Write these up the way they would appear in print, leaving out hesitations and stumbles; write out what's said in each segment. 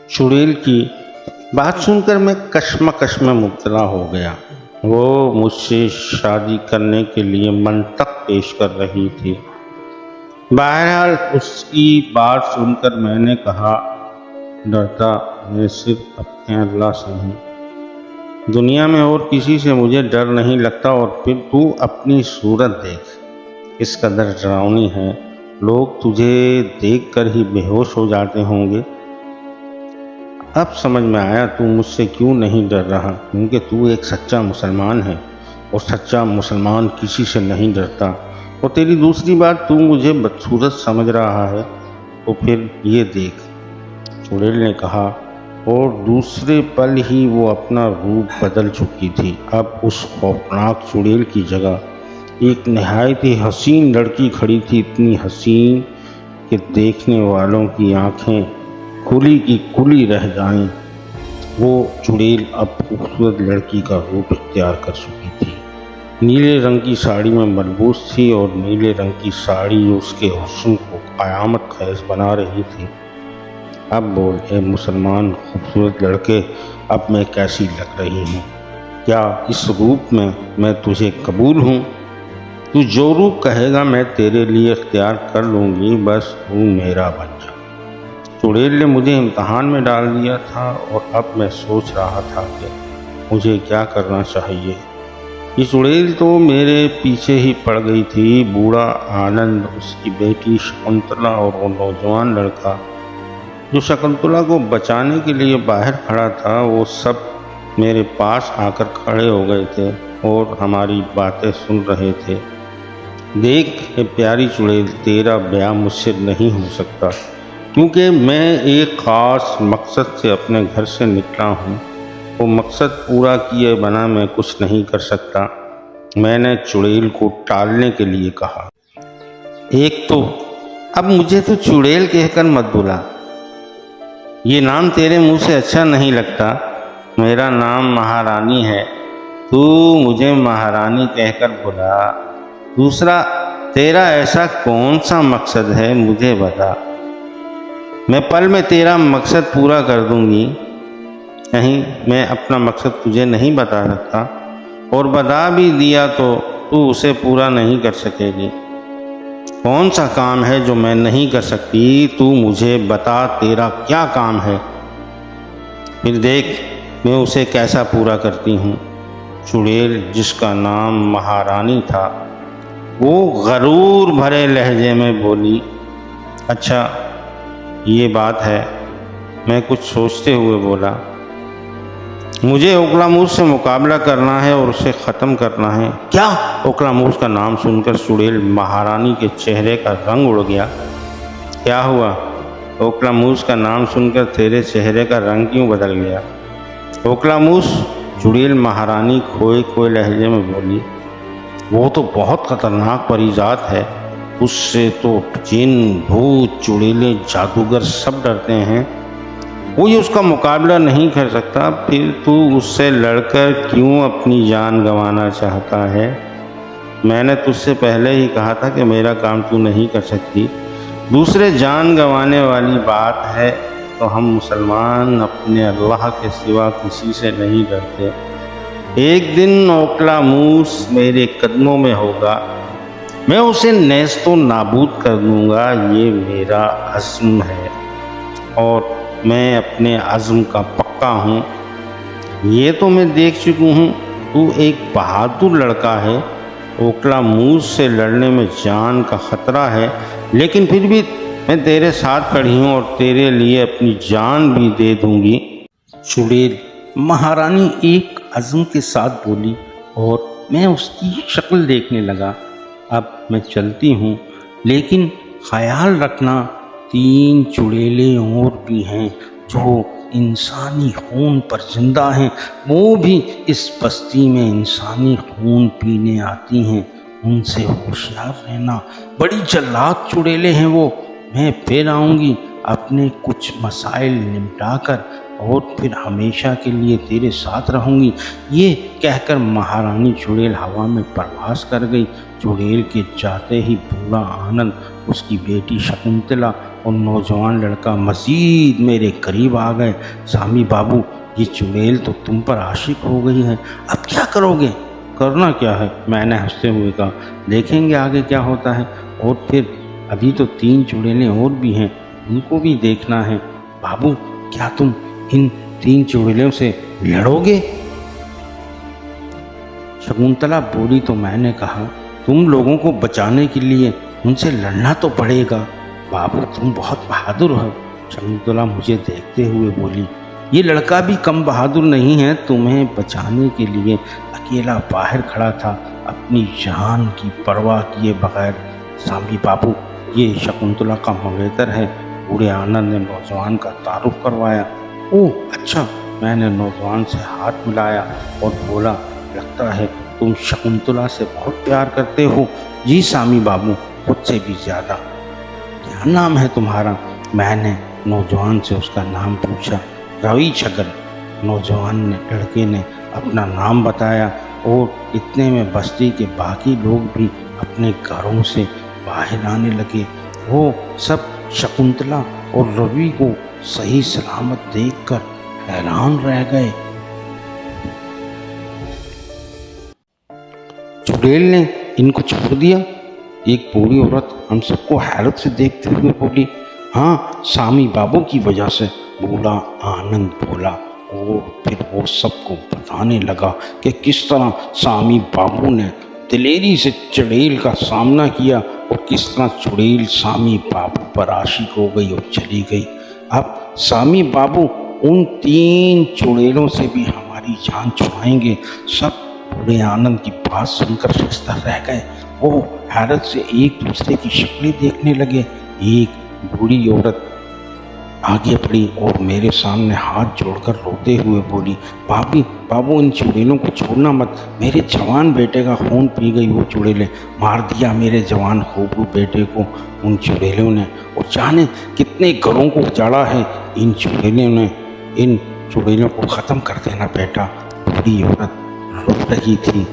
चुड़ैल की बात सुनकर मैं कश्मकश में मुब्तला हो गया। वो मुझसे शादी करने के लिए मंतक पेश कर रही थी। बहरहाल उसकी बात सुनकर मैंने कहा, डरता मैं सिर्फ अपने अल्लाह से हूँ। दुनिया में और किसी से मुझे डर नहीं लगता। और फिर तू अपनी सूरत देख, किस कदर डरावनी है। लोग तुझे देखकर ही बेहोश हो जाते होंगे। अब समझ में आया तू मुझसे क्यों नहीं डर रहा, क्योंकि तू एक सच्चा मुसलमान है और सच्चा मुसलमान किसी से नहीं डरता। और तेरी दूसरी बात, तू मुझे बदसूरत समझ रहा है, तो फिर ये देख, चुड़ैल ने कहा। और दूसरे पल ही वो अपना रूप बदल चुकी थी। अब उस खौफनाक चुड़ैल की जगह एक नहायत ही हसीन लड़की खड़ी थी, इतनी हसीन कि देखने वालों की आंखें खुली की खुली रह जाएं। वो चुड़ैल अब खूबसूरत लड़की का रूप इख्तियार कर चुकी थी। नीले रंग की साड़ी में मलबूस थी और नीले रंग की साड़ी उसके हुस्न को क़यामत खैज़ बना रही थी। अब बोल ए मुसलमान खूबसूरत लड़के, अब मैं कैसी लग रही हूँ? क्या इस रूप में मैं तुझे कबूल हूँ? तू जो रूप कहेगा मैं तेरे लिए इख्तियार कर लूँगी, बस तू मेरा बन जा। चुड़ैल ने मुझे इम्तहान में डाल दिया था और अब मैं सोच रहा था कि मुझे क्या करना चाहिए। ये चुड़ैल तो मेरे पीछे ही पड़ गई थी। बूढ़ा आनंद, उसकी बेटी शकुंतला और वो नौजवान लड़का जो शकुंतला को बचाने के लिए बाहर खड़ा था, वो सब मेरे पास आकर खड़े हो गए थे और हमारी बातें सुन रहे थे। देख ये प्यारी चुड़ैल, तेरा ब्याह मुझसे नहीं हो सकता, क्योंकि मैं एक ख़ास मकसद से अपने घर से निकला हूँ। वो मकसद पूरा किए बिना मैं कुछ नहीं कर सकता। मैंने चुड़ैल को टालने के लिए कहा, एक तो अब मुझे तो चुड़ैल कहकर मत बुला, ये नाम तेरे मुंह से अच्छा नहीं लगता। मेरा नाम महारानी है, तू मुझे महारानी कहकर बुला। दूसरा, तेरा ऐसा कौन सा मकसद है मुझे बता, मैं पल में तेरा मकसद पूरा कर दूंगी। नहीं, मैं अपना मकसद तुझे नहीं बता सकता, और बता भी दिया तो तू उसे पूरा नहीं कर सकेगी। कौन सा काम है जो मैं नहीं कर सकती, तू मुझे बता, तेरा क्या काम है, फिर देख मैं उसे कैसा पूरा करती हूँ। चुड़ैल, जिसका नाम महारानी था, वो गरूर भरे लहजे में बोली, अच्छा ये बात है। मैं कुछ सोचते हुए बोला, मुझे ओकलामूस से मुकाबला करना है और उसे ख़त्म करना है। क्या? ओकलामूस का नाम सुनकर चुड़ैल महारानी के चेहरे का रंग उड़ गया। क्या हुआ? ओकलामूस का नाम सुनकर तेरे चेहरे का रंग क्यों बदल गया? ओकलामूस, चुड़ैल महारानी खोए खोए लहजे में बोली, वो तो बहुत ख़तरनाक परिजात है, उससे तो जिन, भूत, चुड़ैलें, जादूगर सब डरते हैं। कोई उसका मुकाबला नहीं कर सकता, फिर तू उससे लड़कर क्यों अपनी जान गंवाना चाहता है? मैंने तुझसे पहले ही कहा था कि मेरा काम तू नहीं कर सकती। दूसरे जान गंवाने वाली बात है तो हम मुसलमान अपने अल्लाह के सिवा किसी से नहीं डरते। एक दिन ओकलामूस मेरे कदमों में होगा, मैं उसे नेस्तो नाबूद कर दूंगा। ये मेरा अज़्म है और मैं अपने अज़्म का पक्का हूँ। ये तो मैं देख चुकी हूँ, तू एक बहादुर लड़का है। ओकलामूस से लड़ने में जान का ख़तरा है, लेकिन फिर भी मैं तेरे साथ खड़ी हूँ और तेरे लिए अपनी जान भी दे दूँगी। चुड़ैल महारानी एक अज़्म के साथ बोली और मैं उसकी शक्ल देखने लगा। अब मैं चलती हूँ, लेकिन ख्याल रखना 3 चुड़ैलें और भी हैं जो इंसानी खून पर जिंदा हैं। वो भी इस बस्ती में इंसानी खून पीने आती हैं। उनसे होशियार रहना, बड़ी जल्लाद चुड़ैलें हैं वो। मैं फिर आऊँगी अपने कुछ मसाइल निपटाकर और फिर हमेशा के लिए तेरे साथ रहूँगी। ये कहकर महारानी चुड़ैल हवा में परवास कर गई। चुड़ैल के जाते ही बूढ़ा आनंद, उसकी बेटी शकुंतला और नौजवान लड़का मज़ीद मेरे करीब आ गए। सामी बाबू, ये चुड़ैल तो तुम पर आशिक हो गई है, अब क्या करोगे? करना क्या है, मैंने हंसते हुए कहा, देखेंगे आगे क्या होता है। और फिर अभी तो 3 चुड़ैलें और भी हैं, उनको भी देखना है। बाबू, क्या तुम इन 3 चुड़ैलों से लड़ोगे? शकुंतला बोली तो मैंने कहा, तुम लोगों को बचाने के लिए उनसे लड़ना तो पड़ेगा। बाबू, तुम बहुत बहादुर हो। शकुंतला मुझे देखते हुए बोली, ये लड़का भी कम बहादुर नहीं है, तुम्हें बचाने के लिए अकेला बाहर खड़ा था, अपनी जान की परवाह किए बगैर। सामी बाबू, ये शकुंतला का मंगेतर है। बूढ़े आनंद ने नौजवान का तारुफ करवाया। ओह अच्छा, मैंने नौजवान से हाथ मिलाया और बोला, लगता है तुम शकुंतला से बहुत प्यार करते हो। जी सामी बाबू, खुद से भी ज़्यादा। क्या नाम है तुम्हारा? मैंने नौजवान से उसका नाम पूछा। रवि छगन। नौजवान लड़के ने अपना नाम बताया और इतने में बस्ती के बाकी लोग भी अपने घरों से बाहर आने लगे। वो सब शकुंतला और रवि को सही सलामत देखकर हैरान रह गए। चुड़ैल ने इनको छोड़ दिया? एक बूढ़ी औरत हम सबको हैरत से देखते हुए बोली। हाँ, सामी बाबू की वजह से, बूढ़ा आनंद बोला। और फिर वो सबको बताने लगा कि किस तरह सामी बाबू ने दिलेरी से चुड़ैल का सामना किया और किस तरह चुड़ैल सामी बाबू पर आशिक हो गई और चली गई। अब सामी बाबू उन 3 चुड़ैलों से भी हमारी जान छुड़ाएंगे। सब बूढ़े आनंद की बात सुनकर शशतर रह गए। वो हैरत से एक दूसरे की शक्लें देखने लगे। एक बूढ़ी औरत आगे बढ़ी और मेरे सामने हाथ जोड़कर रोते हुए बोली, बाबू, इन चुड़ैलों को छोड़ना मत। मेरे जवान बेटे का खून पी गई वो चुड़ैलें। मार दिया मेरे जवान खूबरू बेटे को उन चुड़ैलों ने, और जाने कितने घरों को उजाड़ा है इन चुड़ैलों ने। इन चुड़ैलों को ख़त्म कर देना बेटा। बूढ़ी औरत रो रही थी।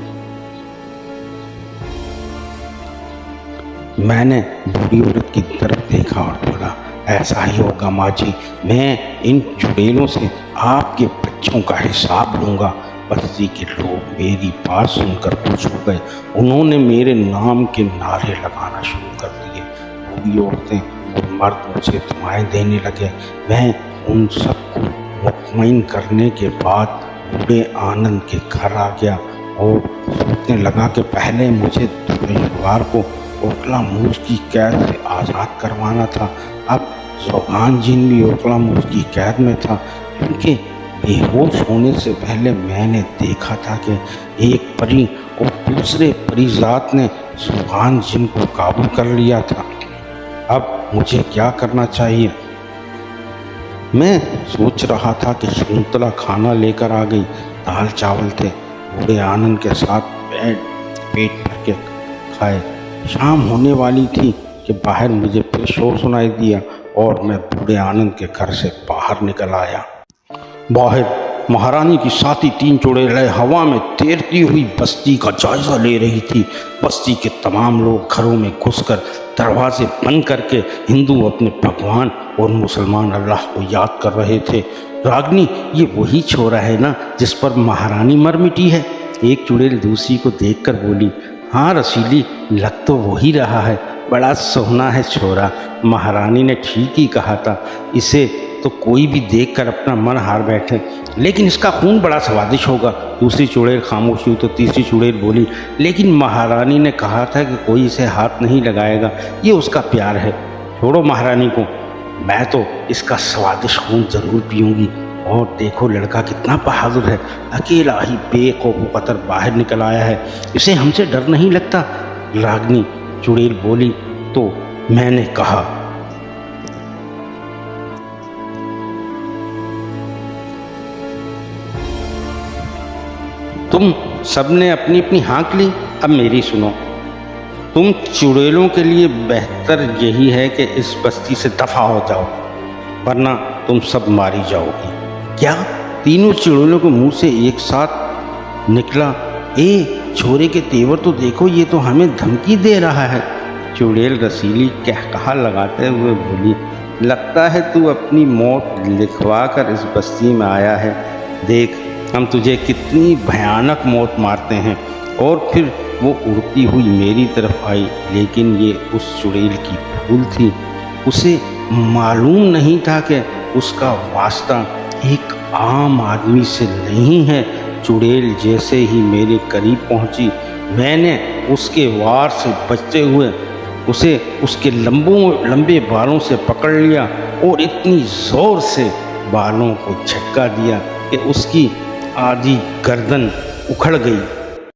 मैंने बूढ़ी औरत की तरफ देखा और बोला, ऐसा ही होगा माँ जी, मैं इन चुड़ैलों से आपके बच्चों का हिसाब लूँगा। बस्ती के लोग मेरी बात सुनकर खुश हो गए। उन्होंने मेरे नाम के नारे लगाना शुरू कर दिए। बूढ़ी औरतें और मर्द मुझे दुआएं देने लगे। मैं उन सबको मुतमईन करने के बाद बूढ़े आनंद के घर आ गया और सोचने लगा कि पहले मुझे परिवार को ओखला मूस की कैद से आज़ाद करवाना था। अब सोभान जिन भी ओखला मूस की कैद में था, क्योंकि बेहोश होने से पहले मैंने देखा था कि एक परी और दूसरे परिजात ने सोभान जिन को काबू कर लिया था। अब मुझे क्या करना चाहिए? मैं सोच रहा था कि शकुंतला खाना लेकर आ गई। दाल चावल थे। बूढ़े आनंद के साथ पेट भर के खाए। शाम होने वाली थी कि बाहर मुझे फिर शोर सुनाई दिया और मैं बूढ़े आनंद के घर से बाहर निकल आया। बाहर महारानी की साथी 3 चुड़ैलें हवा में तैरती हुई बस्ती का जायजा ले रही थी। बस्ती के तमाम लोग घरों में घुसकर दरवाजे बंद करके हिंदू अपने भगवान और मुसलमान अल्लाह को याद कर रहे थे। रागनी, ये वही छोरा है ना जिस पर महारानी मर मिटी है? एक चुड़ैल दूसरी को देखकर बोली। हाँ रसीली, लग तो वही रहा है। बड़ा सोहना है छोरा। महारानी ने ठीक ही कहा था। इसे तो कोई भी देखकर अपना मन हार बैठे, लेकिन इसका खून बड़ा स्वादिष्ट होगा। दूसरी चुड़ैल खामोश हुई तो तीसरी चुड़ैल बोली, लेकिन महारानी ने कहा था कि कोई इसे हाथ नहीं लगाएगा, ये उसका प्यार है। छोड़ो महारानी को, मैं तो इसका स्वादिष्ट खून जरूर पीऊँगी। और देखो लड़का कितना बहादुर है, अकेला ही बेखौफ कतर बाहर निकल आया है। इसे हमसे डर नहीं लगता? रागनी चुड़ैल बोली तो मैंने कहा, तुम सबने अपनी अपनी हाँक ली, अब मेरी सुनो। तुम चुड़ैलों के लिए बेहतर यही है कि इस बस्ती से दफा हो जाओ, वरना तुम सब मारी जाओगी। क्या? तीनों चुड़ैलों के मुंह से एक साथ निकला। ए छोरे के तेवर तो देखो, ये तो हमें धमकी दे रहा है। चुड़ैल रसीली कहकहा लगाते हुए बोली, लगता है तू अपनी मौत लिखवा कर इस बस्ती में आया है। देख, हम तुझे कितनी भयानक मौत मारते हैं। और फिर वो उड़ती हुई मेरी तरफ आई, लेकिन ये उस चुड़ैल की भूल थी। उसे मालूम नहीं था कि उसका वास्ता एक आम आदमी से नहीं है। चुड़ैल जैसे ही मेरे करीब पहुंची, मैंने उसके वार से बचते हुए उसे उसके लंबे बालों से पकड़ लिया और इतनी ज़ोर से बालों को झटका दिया कि उसकी आधी गर्दन उखड़ गई।